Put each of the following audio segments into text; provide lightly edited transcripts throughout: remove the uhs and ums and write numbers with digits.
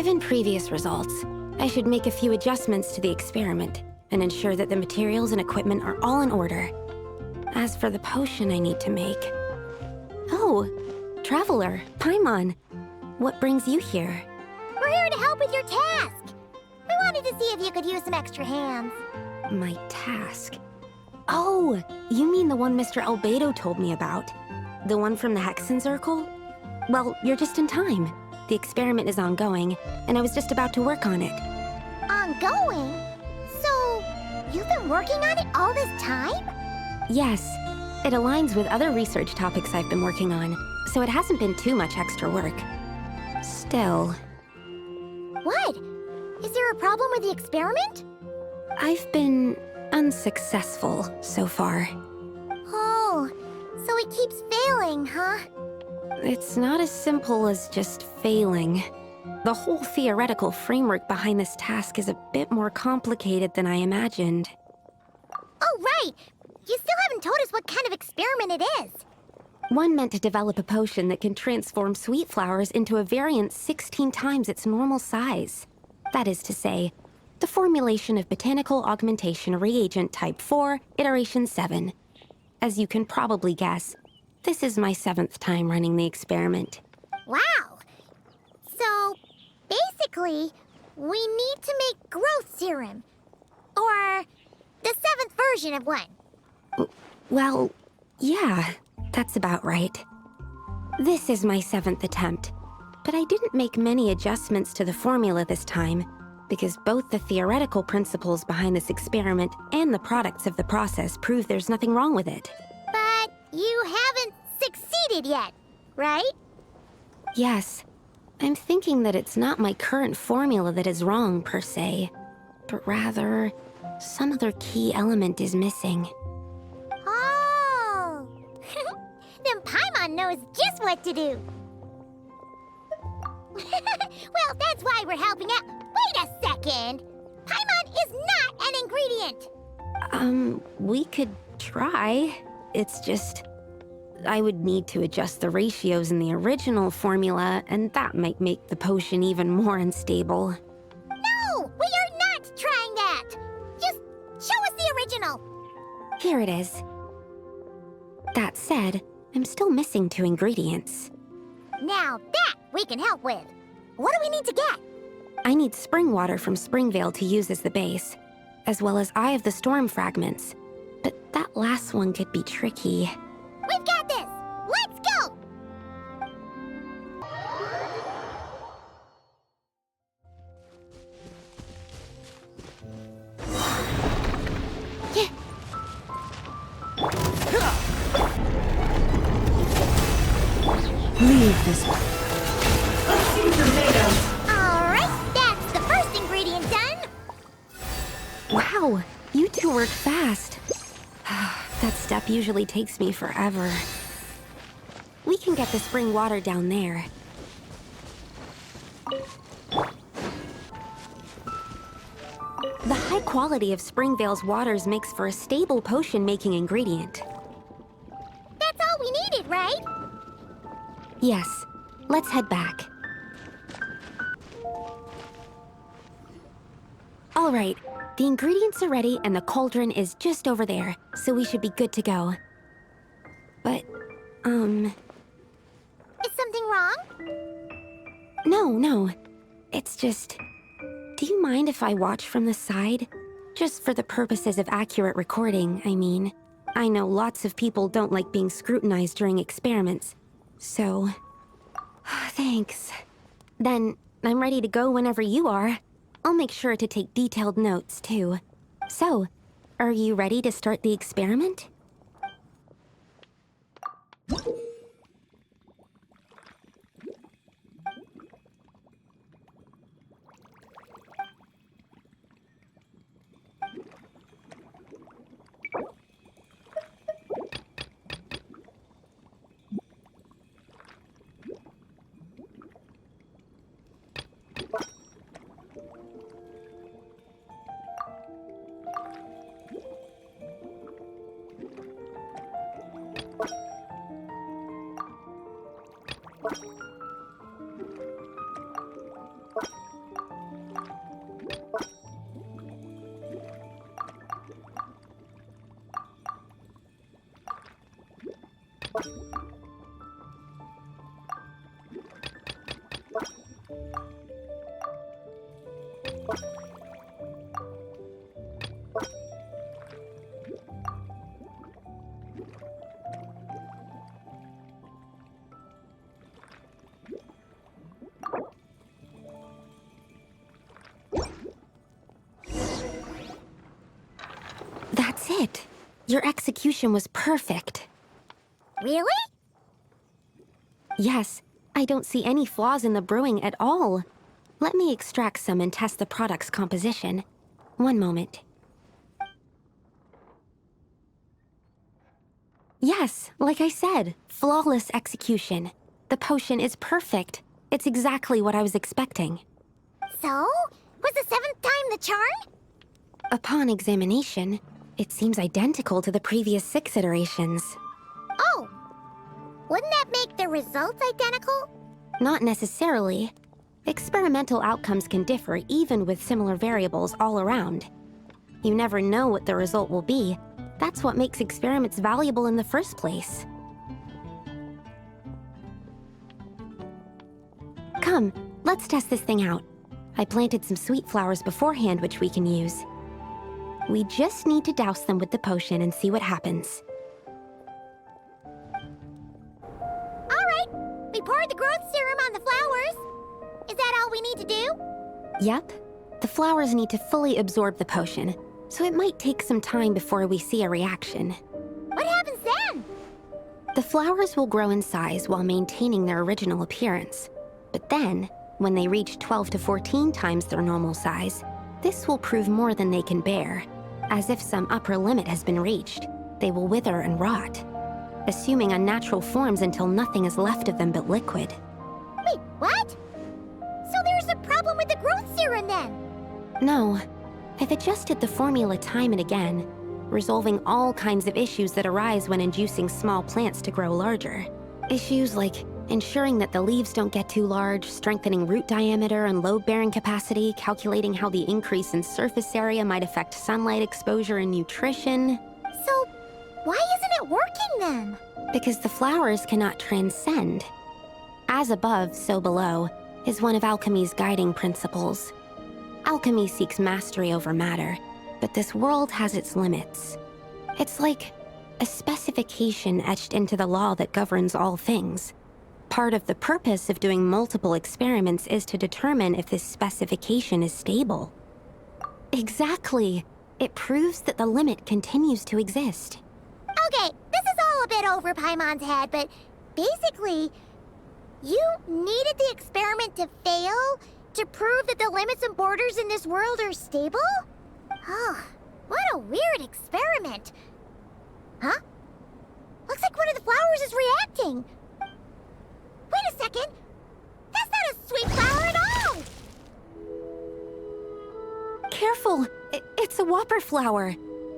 Given previous results, I should make a few adjustments to the experiment and ensure that the materials and equipment are all in order. As for the potion I need to make... Oh, Traveler, Paimon, what brings you here? We're here to help with your task. We wanted to see if you could use some extra hands. My task? Oh, you mean the one Mr. Albedo told me about? The one from the Hexen Circle? Well, you're just in time. The experiment is ongoing, and I was just about to work on it. Ongoing? So, you've been working on it all this time? Yes. It aligns with other research topics I've been working on, so it hasn't been too much extra work. Still... What? Is there a problem with the experiment? I've been unsuccessful so far. Oh, so it keeps failing, huh? It's not as simple as just failing. The whole theoretical framework behind this task is a bit more complicated than I imagined. Oh, right! You still haven't told us what kind of experiment it is. One meant to develop a potion that can transform sweet flowers into a variant 16 times its normal size. That is to say, the formulation of Botanical Augmentation Reagent Type 4, Iteration 7. As you can probably guess, this is my 7th time running the experiment. Wow! So, basically, we need to make growth serum. Or the 7th version of one. Well, yeah, that's about right. This is my 7th attempt, but I didn't make many adjustments to the formula this time, because both the theoretical principles behind this experiment and the products of the process prove there's nothing wrong with it. But you haven't succeeded yet, right? Yes. I'm thinking that it's not my current formula that is wrong, per se, but rather, some other key element is missing. Oh! Then Paimon knows just what to do. Well, that's why we're helping out. Wait a second! Paimon is not an ingredient! We could try. It's just... I would need to adjust the ratios in the original formula, and that might make the potion even more unstable. No! We are not trying that! Just show us the original! Here it is. That said, I'm still missing 2 ingredients. Now that we can help with. What do we need to get? I need spring water from Springvale to use as the base, as well as Eye of the Storm fragments. But that last one could be tricky. We've got this! Let's go! Leave this one. Alright, that's the first ingredient done! Wow, you two work fast. That step usually takes me forever. We can get the spring water down there. The high quality of Springvale's waters makes for a stable potion-making ingredient. That's all we needed, right? Yes, let's head back. All right, the ingredients are ready and the cauldron is just over there, so we should be good to go. But, Is something wrong? No. It's just... Do you mind if I watch from the side? Just for the purposes of accurate recording, I mean. I know lots of people don't like being scrutinized during experiments, so... Thanks. Then, I'm ready to go whenever you are. I'll make sure to take detailed notes, too. So, are you ready to start the experiment? it. Your execution was perfect. Really? Yes, I don't see any flaws in the brewing at all. Let me extract some and test the product's composition. One moment. Yes, like I said, flawless execution. The potion is perfect. It's exactly what I was expecting. So? Was the 7th time the charm? Upon examination, it seems identical to the previous 6 iterations. Oh! Wouldn't that make the results identical? Not necessarily. Experimental outcomes can differ even with similar variables all around. You never know what the result will be. That's what makes experiments valuable in the first place. Come, let's test this thing out. I planted some sweet flowers beforehand which we can use. We just need to douse them with the potion and see what happens. Alright, we poured the growth serum on the flowers. Is that all we need to do? Yep. The flowers need to fully absorb the potion, so it might take some time before we see a reaction. What happens then? The flowers will grow in size while maintaining their original appearance. But then, when they reach 12 to 14 times their normal size, this will prove more than they can bear. As if some upper limit has been reached, they will wither and rot, assuming unnatural forms until nothing is left of them but liquid. Wait, what? So there's a problem with the growth serum then? No. I've adjusted the formula time and again, resolving all kinds of issues that arise when inducing small plants to grow larger. Issues like ensuring that the leaves don't get too large, strengthening root diameter and load-bearing capacity, calculating how the increase in surface area might affect sunlight exposure and nutrition. So, why isn't it working then? Because the flowers cannot transcend. As above, so below, is one of alchemy's guiding principles. Alchemy seeks mastery over matter, but this world has its limits. It's like a specification etched into the law that governs all things. Part of the purpose of doing multiple experiments is to determine if this specification is stable. Exactly. It proves that the limit continues to exist. Okay, this is all a bit over Paimon's head, but basically, you needed the experiment to fail to prove that the limits and borders in this world are stable? Oh, what a weird experiment. Huh? Looks like one of the flowers is reacting. Wait a second. That's not a sweet flower at all. Careful! It's a whopper flower.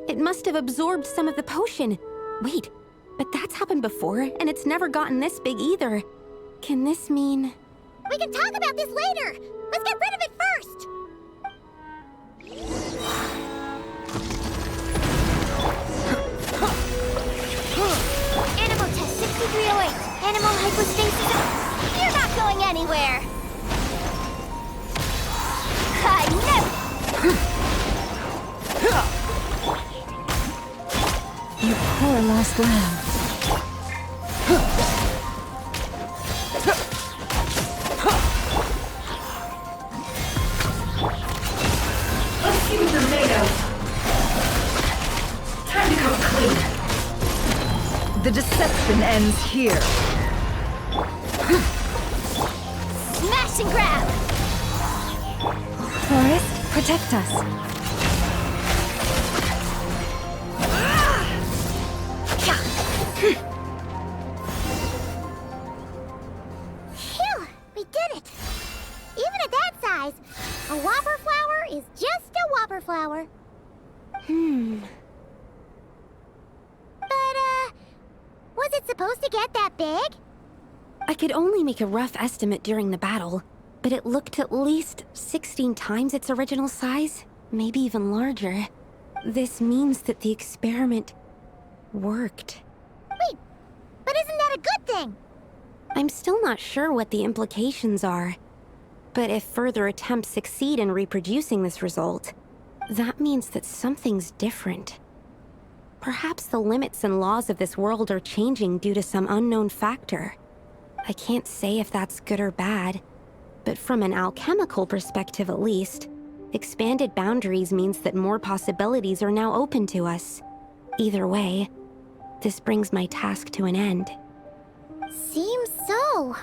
It must have absorbed some of the potion. Wait, but that's happened before, and it's never gotten this big either. Can this mean... We can talk about this later. Let's get rid of it first. Animal test 6308. Animal hypostasis. You're not going anywhere. I never. You poor lost lamb. Let's see what they're made of. Time to come clean. The deception ends here. Smash and grab. Forest, protect us. Phew, we did it. Even at that size, a whopper flower is just a whopper flower. But, was it supposed to get that big? I could only make a rough estimate during the battle, but it looked at least 16 times its original size, maybe even larger. This means that the experiment worked. Wait, but isn't that a good thing? I'm still not sure what the implications are, but if further attempts succeed in reproducing this result, that means that something's different. Perhaps the limits and laws of this world are changing due to some unknown factor. I can't say if that's good or bad, but from an alchemical perspective at least, expanded boundaries means that more possibilities are now open to us. Either way, this brings my task to an end. Seems so.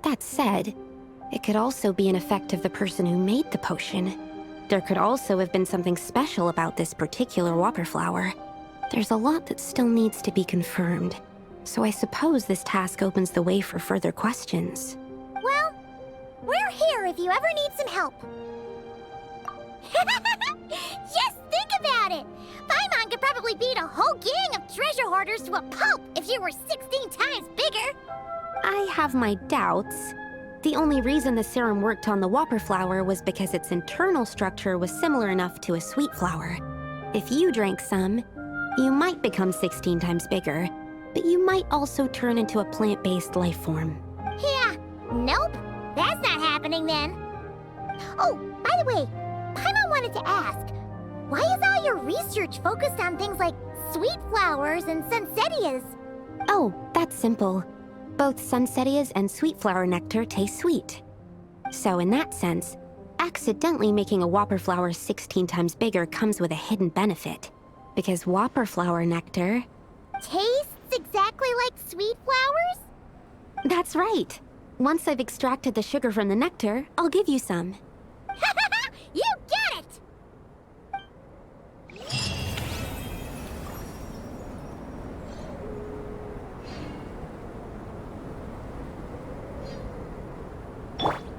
That said, it could also be an effect of the person who made the potion. There could also have been something special about this particular whopper flower. There's a lot that still needs to be confirmed, so I suppose this task opens the way for further questions. Well, we're here if you ever need some help. Just think about it! Paimon could probably beat a whole gang of treasure hoarders to a pulp if you were 16 times bigger! I have my doubts. The only reason the serum worked on the whopper flower was because its internal structure was similar enough to a sweet flower. If you drank some, you might become 16 times bigger, but you might also turn into a plant-based life form. Yeah, nope. That's not happening then. Oh, by the way, Paimon wanted to ask, why is all your research focused on things like sweet flowers and sunsettias? Oh, that's simple. Both sunsettias and sweet flower nectar taste sweet. So in that sense, accidentally making a whopper flower 16 times bigger comes with a hidden benefit. Because whopper flower nectar... Tastes exactly like sweet flowers? That's right. Once I've extracted the sugar from the nectar, I'll give you some.